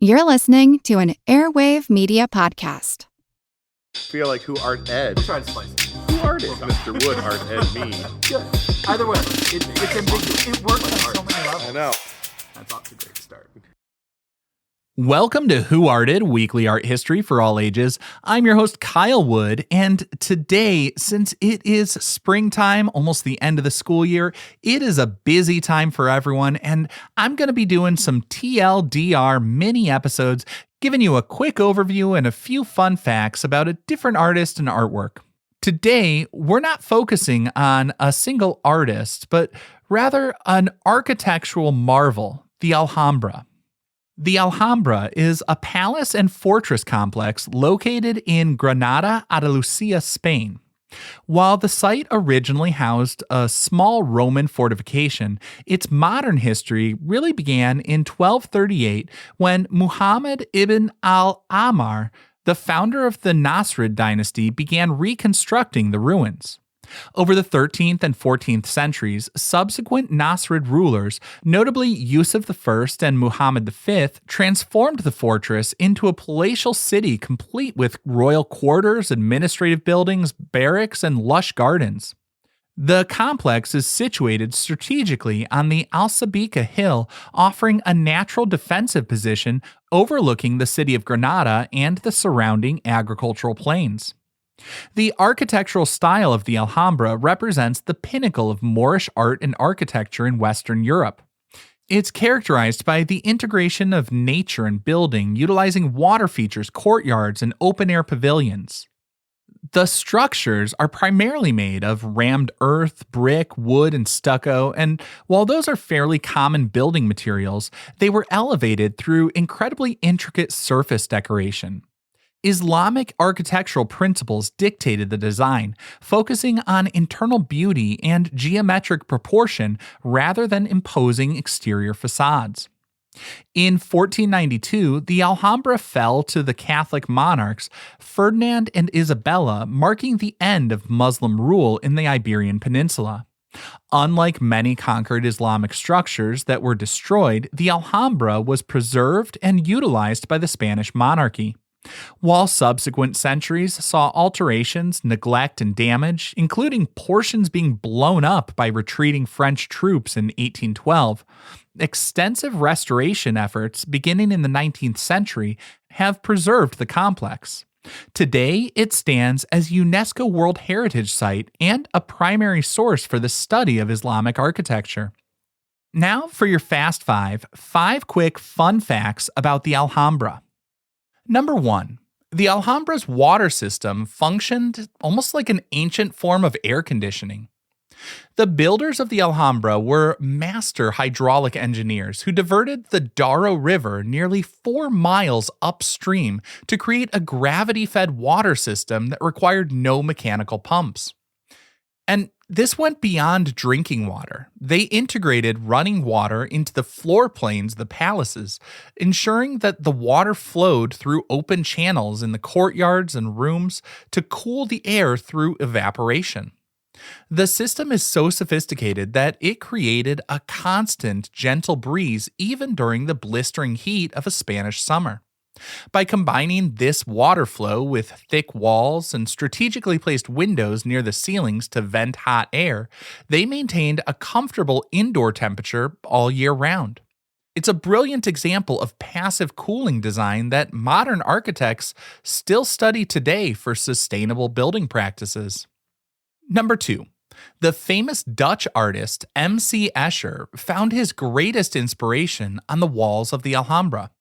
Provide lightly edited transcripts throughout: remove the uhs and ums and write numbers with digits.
You're listening to an Airwave Media Podcast. Feel like who art Ed? We'll try to slice it. Who art it? Mr. Wood art Ed me. Good. Either way, it's ambiguous. It works on so many levels. I know. That's off to a great start. Welcome to Who Arted, weekly art history for all ages. I'm your host, Kyle Wood, and today, since it is springtime, almost the end of the school year, it is a busy time for everyone, and I'm going to be doing some TLDR mini episodes, giving you a quick overview and a few fun facts about a different artist and artwork. Today, we're not focusing on a single artist, but rather an architectural marvel, the Alhambra. The Alhambra is a palace and fortress complex located in Granada, Andalusia, Spain. While the site originally housed a small Roman fortification, its modern history really began in 1238 when Mohammed ibn al-Ahmar, the founder of the Nasrid dynasty, began reconstructing the ruins. Over the 13th and 14th centuries, subsequent Nasrid rulers, notably Yusuf I and Mohammed V, transformed the fortress into a palatial city complete with royal quarters, administrative buildings, barracks, and lush gardens. The complex is situated strategically on the Sabika Hill, offering a natural defensive position overlooking the city of Granada and the surrounding agricultural plains. The architectural style of the Alhambra represents the pinnacle of Moorish art and architecture in Western Europe. It's characterized by the integration of nature and building, utilizing water features, courtyards, and open-air pavilions. The structures are primarily made of rammed earth, brick, wood, and stucco, and while those are fairly common building materials, they were elevated through incredibly intricate surface decoration. Islamic architectural principles dictated the design, focusing on internal beauty and geometric proportion rather than imposing exterior facades. In 1492, the Alhambra fell to the Catholic monarchs Ferdinand and Isabella, marking the end of Muslim rule in the Iberian Peninsula. Unlike many conquered Islamic structures that were destroyed, the Alhambra was preserved and utilized by the Spanish monarchy. While subsequent centuries saw alterations, neglect, and damage, including portions being blown up by retreating French troops in 1812, extensive restoration efforts beginning in the 19th century have preserved the complex. Today, it stands as UNESCO World Heritage Site and a primary source for the study of Islamic architecture. Now for your Fast Five quick fun facts about the Alhambra. Number 1. The Alhambra's water system functioned almost like an ancient form of air conditioning. The builders of the Alhambra were master hydraulic engineers who diverted the Darro River nearly 4 miles upstream to create a gravity-fed water system that required no mechanical pumps. And this went beyond drinking water. They integrated running water into the floor planes of the palaces, ensuring that the water flowed through open channels in the courtyards and rooms to cool the air through evaporation. The system is so sophisticated that it created a constant, gentle breeze even during the blistering heat of a Spanish summer. By combining this water flow with thick walls and strategically placed windows near the ceilings to vent hot air, they maintained a comfortable indoor temperature all year round. It's a brilliant example of passive cooling design that modern architects still study today for sustainable building practices. Number 2. The famous Dutch artist M.C. Escher found his greatest inspiration on the walls of the Alhambra.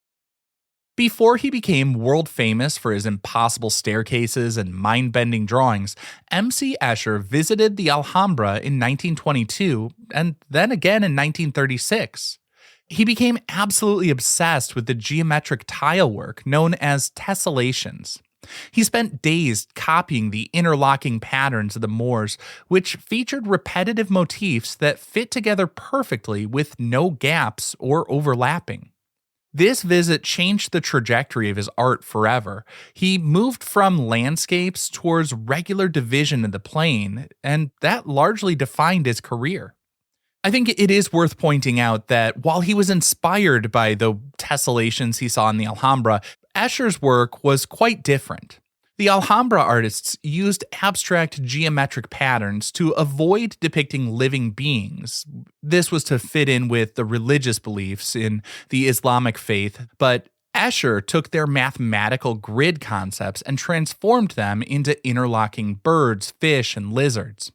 Before he became world famous for his impossible staircases and mind-bending drawings, M.C. Escher visited the Alhambra in 1922 and then again in 1936. He became absolutely obsessed with the geometric tile work known as tessellations. He spent days copying the interlocking patterns of the Moors, which featured repetitive motifs that fit together perfectly with no gaps or overlapping. This visit changed the trajectory of his art forever. He moved from landscapes towards regular division of the plane, and that largely defined his career. I think it is worth pointing out that while he was inspired by the tessellations he saw in the Alhambra, Escher's work was quite different. The Alhambra artists used abstract geometric patterns to avoid depicting living beings. This was to fit in with the religious beliefs in the Islamic faith, but Escher took their mathematical grid concepts and transformed them into interlocking birds, fish, and lizards.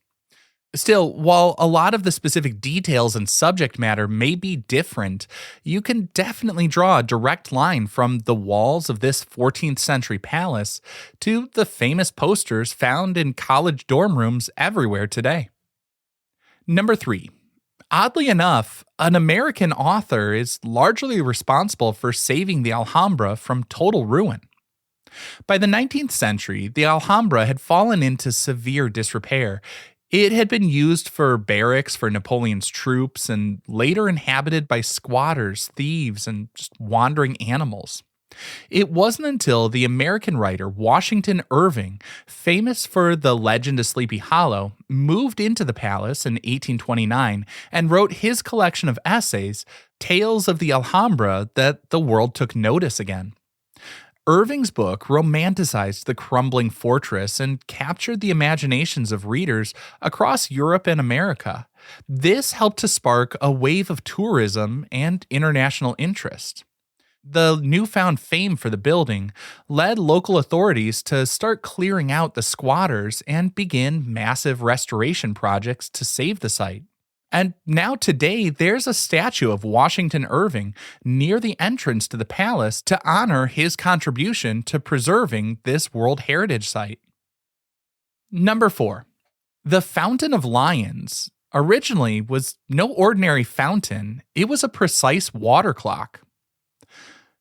Still, while a lot of the specific details and subject matter may be different, you can definitely draw a direct line from the walls of this 14th century palace to the famous posters found in college dorm rooms everywhere today. Number 3. Oddly enough, an American author is largely responsible for saving the Alhambra from total ruin. By the 19th century, the Alhambra had fallen into severe disrepair. It had been used for barracks for Napoleon's troops and later inhabited by squatters, thieves, and just wandering animals. It wasn't until the American writer Washington Irving, famous for The Legend of Sleepy Hollow, moved into the palace in 1829 and wrote his collection of essays, Tales of the Alhambra, that the world took notice again. Irving's book romanticized the crumbling fortress and captured the imaginations of readers across Europe and America. This helped to spark a wave of tourism and international interest. The newfound fame for the building led local authorities to start clearing out the squatters and begin massive restoration projects to save the site. And now today, there's a statue of Washington Irving near the entrance to the palace to honor his contribution to preserving this World Heritage Site. Number 4. The Fountain of Lions originally was no ordinary fountain, it was a precise water clock.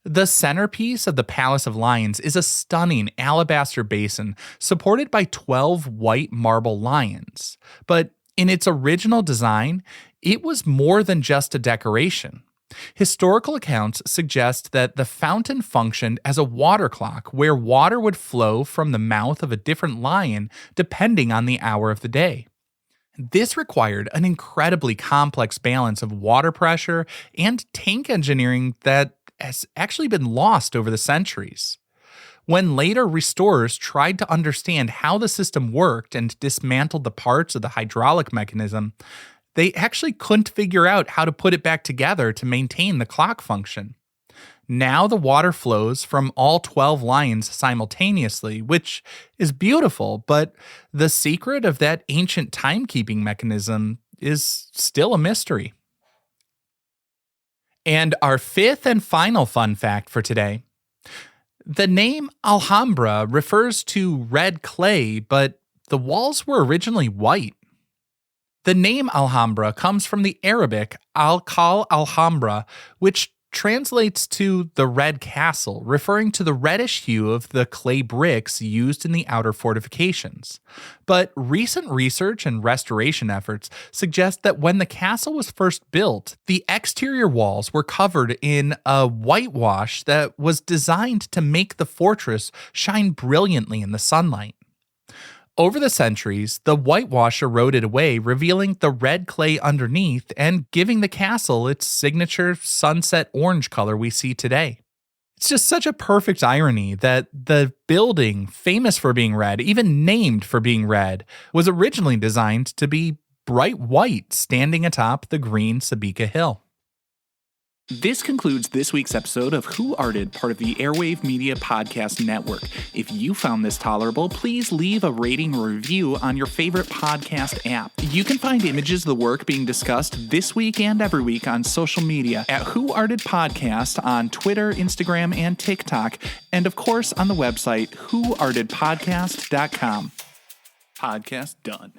The centerpiece of the Palace of Lions is a stunning alabaster basin supported by 12 white marble lions, but in its original design, it was more than just a decoration. Historical accounts suggest that the fountain functioned as a water clock where water would flow from the mouth of a different lion depending on the hour of the day. This required an incredibly complex balance of water pressure and tank engineering that has actually been lost over the centuries. When later restorers tried to understand how the system worked and dismantled the parts of the hydraulic mechanism, they actually couldn't figure out how to put it back together to maintain the clock function. Now the water flows from all 12 lions simultaneously, which is beautiful, but the secret of that ancient timekeeping mechanism is still a mystery. And our fifth and final fun fact for today. The name Alhambra refers to red clay, but the walls were originally white. The name Alhambra comes from the Arabic al-Qal'a al-Hamra, which translates to the red castle, referring to the reddish hue of the clay bricks used in the outer fortifications. But recent research and restoration efforts suggest that when the castle was first built, the exterior walls were covered in a whitewash that was designed to make the fortress shine brilliantly in the sunlight. Over the centuries, the whitewash eroded away, revealing the red clay underneath and giving the castle its signature sunset orange color we see today. It's just such a perfect irony that the building, famous for being red, even named for being red, was originally designed to be bright white, standing atop the green Sabika Hill. This concludes this week's episode of Who Arted, part of the Airwave Media Podcast Network. If you found this tolerable, please leave a rating or review on your favorite podcast app. You can find images of the work being discussed this week and every week on social media at Who Arted Podcast on Twitter, Instagram, and TikTok, and of course on the website whoartedpodcast.com. Podcast done.